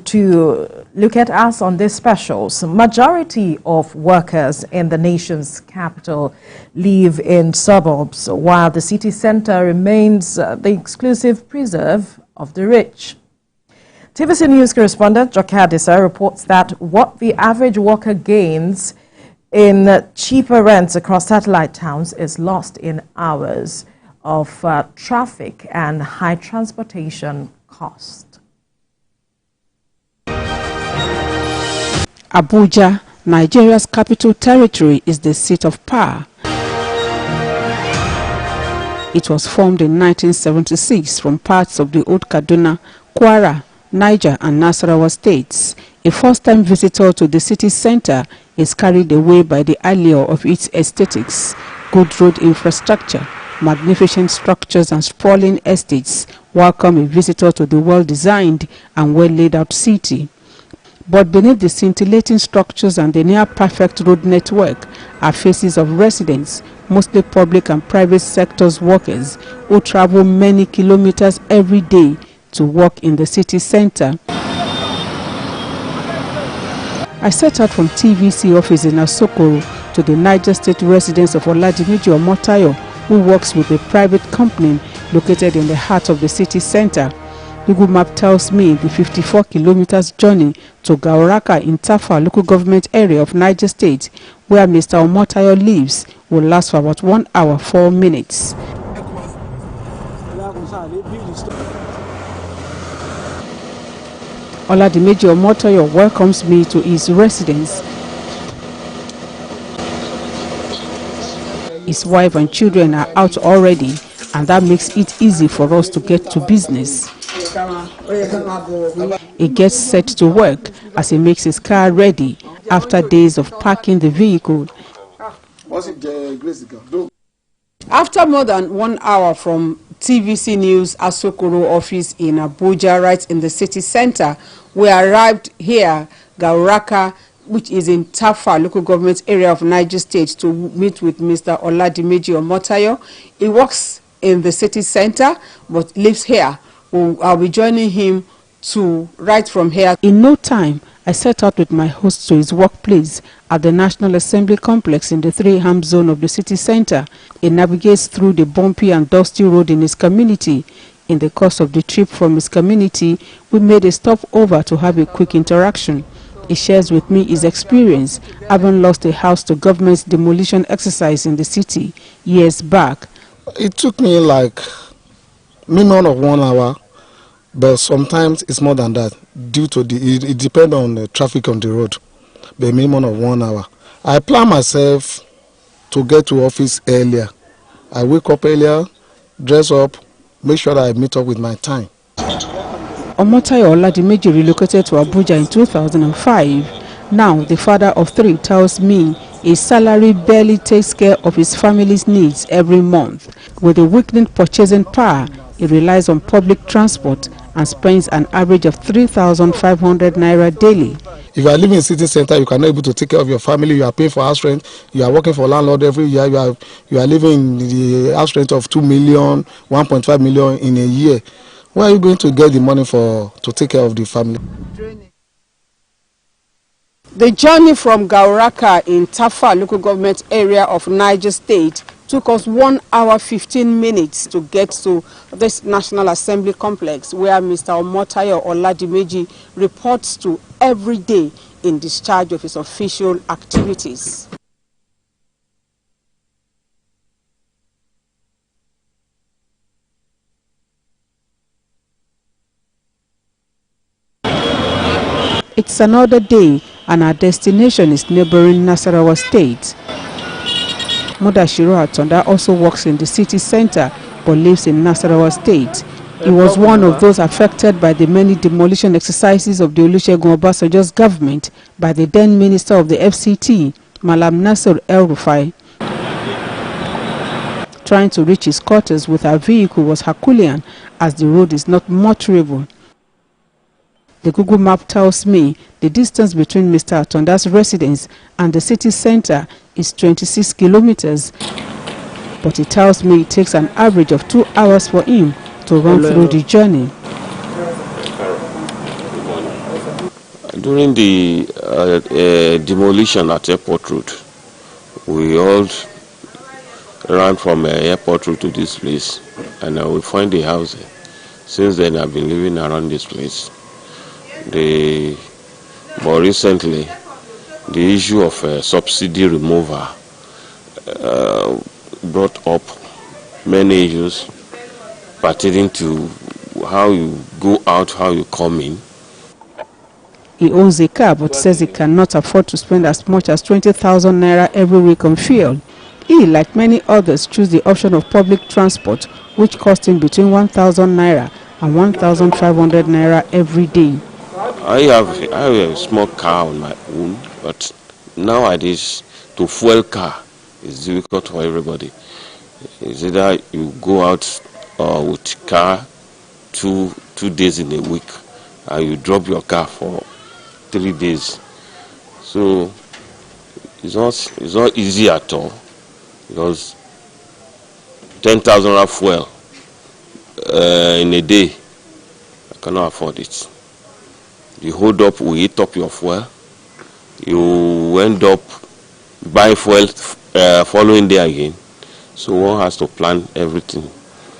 To look at us on this specials, majority of workers in the nation's capital live in suburbs, while the city center remains the exclusive preserve of the rich. TVC News correspondent Joke Adisa reports that what the average worker gains in cheaper rents across satellite towns is lost in hours of traffic and high transportation costs. Abuja, Nigeria's capital territory, is the seat of power. It was formed in 1976 from parts of the old Kaduna, Kwara, Niger and Nasarawa states. A first-time visitor to the city center is carried away by the allure of its aesthetics, good road infrastructure, magnificent structures and sprawling estates welcome a visitor to the well-designed and well-laid-out city. But beneath the scintillating structures and the near-perfect road network are faces of residents, mostly public and private sectors workers, who travel many kilometers every day to work in the city center. I set out from TVC office in Asokoro to the Niger State residence of Oladimeji Omotayo, who works with a private company located in the heart of the city center. Google Map tells me the 54 kilometers journey to Gauraka in Tafa local government area of Niger State, where Mr. Omotayo lives, will last for about 1 hour 4 minutes. Oladimeji Omotayo welcomes me to his residence. His wife and children are out already, and that makes it easy for us to get to business. He gets set to work as he makes his car ready after days of parking the vehicle. After more than 1 hour from TVC News Asokoro office in Abuja, right in the city center, we arrived here, Gauraka, which is in Tafa local government area of Niger State, to meet with Mr. Oladimeji Omotayo. He works in the city center but lives here. I'll be joining him to right from here. In no time, I set out with my host to his workplace at the National Assembly Complex in the 3-Ham zone of the city center. He navigates through the bumpy and dusty road in his community. In the course of the trip from his community, we made a stopover to have a quick interaction. He shares with me his experience, having lost a house to government's demolition exercise in the city years back. It took me like minimum of 1 hour, but sometimes it's more than that due to it depends on the traffic on the road, but minimum of 1 hour. I plan myself to get to office earlier. I wake up earlier, dress up, make sure that I meet up with my time. Omotayo Oladimeji relocated to Abuja in 2005. Now, the father of 3 tells me his salary barely takes care of his family's needs every month. With a weakened purchasing power, he relies on public transport and spends an average of 3,500 naira daily. If you are living in city center, you cannot able to take care of your family. You are paying for house rent. You are working for landlord every year. You are living in the house rent of 2 million, 1.5 million in a year. Where are you going to get the money to take care of the family? The journey from Gauraka in Tafa local government area of Niger State took us 1 hour 15 minutes to get to this National Assembly Complex, where Mr. Omotayo Oladimeji reports to every day in discharge of his official activities. It's another day, and our destination is neighboring Nasarawa State. Mudashiru Atonda also works in the city center but lives in Nasarawa State. He was one of those affected by the many demolition exercises of the Olusegun Obasanjo's government by the then Minister of the FCT, Malam Nasir El-Rufai. Trying to reach his quarters with our vehicle was Herculean, as the road is not motorable. The Google map tells me the distance between Mr. Atonda's residence and the city center is 26 kilometers, but it tells me it takes an average of 2 hours for him to run through the journey. During the demolition at Airport Road, we all ran from Airport Road to this place, and we find the house there. Since then, I've been living around this place. More recently, the issue of subsidy removal brought up many issues pertaining to how you go out, how you come in. He owns a car but says he cannot afford to spend as much as 20,000 naira every week on fuel. He, like many others, choose the option of public transport, which costs him between 1,000 naira and 1,500 naira every day. I have a small car on my own, but nowadays to fuel car is difficult for everybody. It's either you go out with car two days in a week, and you drop your car for 3 days. So it's not easy at all, because 10,000 fuel in a day, I cannot afford it. You hold up, we eat up your fuel. You end up buying fuel following day again. So one has to plan everything.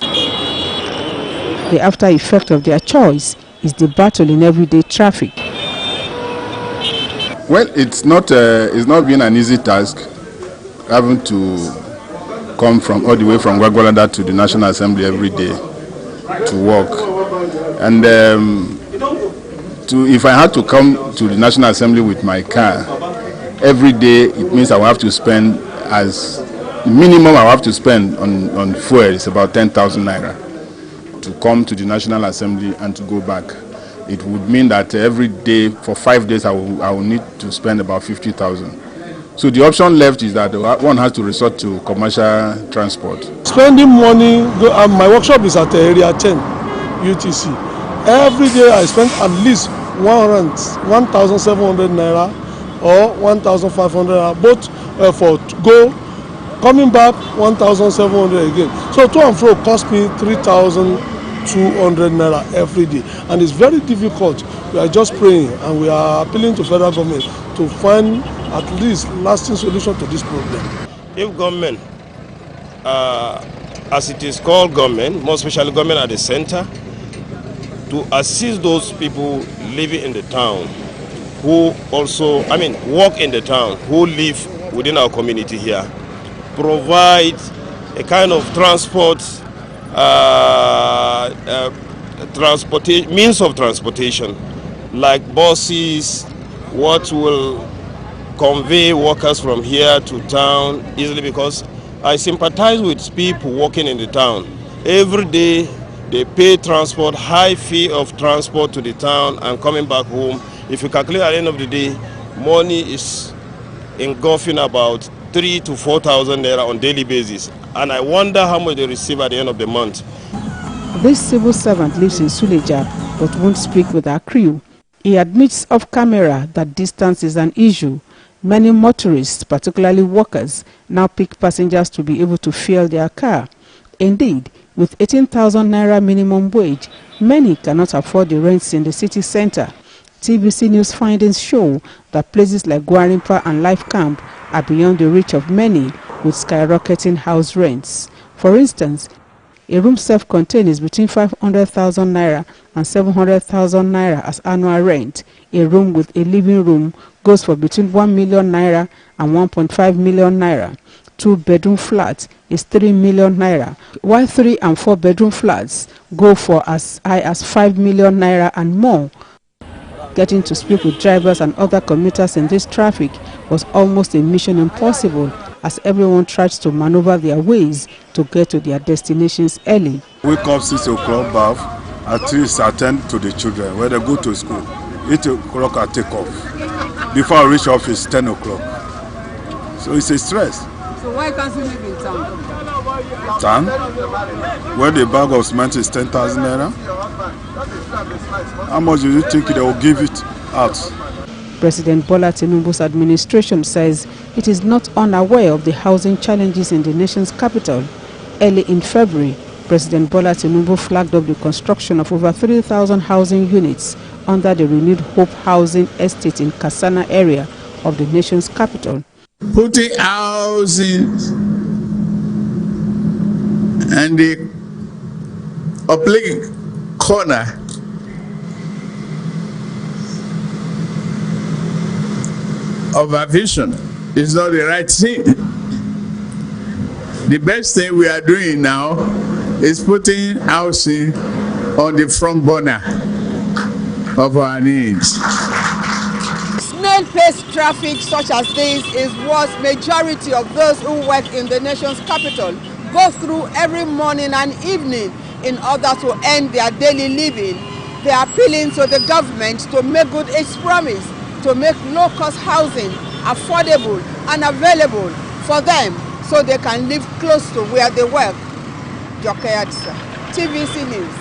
The after effect of their choice is the battle in everyday traffic. Well, it's not been an easy task having to come all the way from Gwagwalada to the National Assembly every day to work. And if I had to come to the National Assembly with my car every day, it means I will have to spend, as minimum I will have to spend on fuel is about 10,000 naira to come to the National Assembly and to go back. It would mean that every day for 5 days I will need to spend about 50,000. So the option left is that one has to resort to commercial transport. Spending money, my workshop is at area 10 UTC. Every day I spend at least 1,700 naira or 1,500 naira, both for go, coming back 1,700 again. So to and fro cost me 3,200 naira every day, and it's very difficult. We are just praying and we are appealing to federal government to find at least lasting solution to this problem. If government, as it is called government, more especially government at the center, to assist those people living in the town who also, work in the town, who live within our community here, provide a kind of means of transportation, like buses, what will convey workers from here to town easily, because I sympathize with people working in the town. Every day they pay transport, high fee of transport to the town and coming back home. If you calculate at the end of the day, money is engulfing about 3,000 to 4,000 naira on daily basis. And I wonder how much they receive at the end of the month. This civil servant lives in Suleja but won't speak with our crew. He admits off camera that distance is an issue. Many motorists, particularly workers, now pick passengers to be able to fuel their car. Indeed, with 18,000 naira minimum wage, many cannot afford the rents in the city center. TVC News findings show that places like Gwarimpa and Life Camp are beyond the reach of many, with skyrocketing house rents. For instance, a room self-contained is between 500,000 naira and 700,000 naira as annual rent. A room with a living room goes for between 1 million naira and 1.5 million naira. 2-bedroom flats is 3 million naira, while 3 and 4-bedroom flats go for as high as 5 million naira and more. Getting to speak with drivers and other commuters in this traffic was almost a mission impossible, as everyone tries to maneuver their ways to get to their destinations early. Wake up 6 o'clock, bath, at least attend to the children when they go to school. 8 o'clock I take off. Before I reach office, 10 o'clock. So it's a stress. So why can't you live in town? Town? Where the bag of cement is 10,000 naira? How much do you think they will give it out? President Bola Tinubu's administration says it is not unaware of the housing challenges in the nation's capital. Early in February, President Bola Tinubu flagged up the construction of over 3,000 housing units under the renewed Hope Housing Estate in Kasana area of the nation's capital. Putting housing and the oblique corner of our vision is not the right thing. The best thing we are doing now is putting housing on the front burner of our needs. Snail-paced traffic such as this is what majority of those who work in the nation's capital go through every morning and evening in order to earn their daily living. They are appealing to the government to make good its promise to make low-cost housing affordable and available for them so they can live close to where they work. TVC News.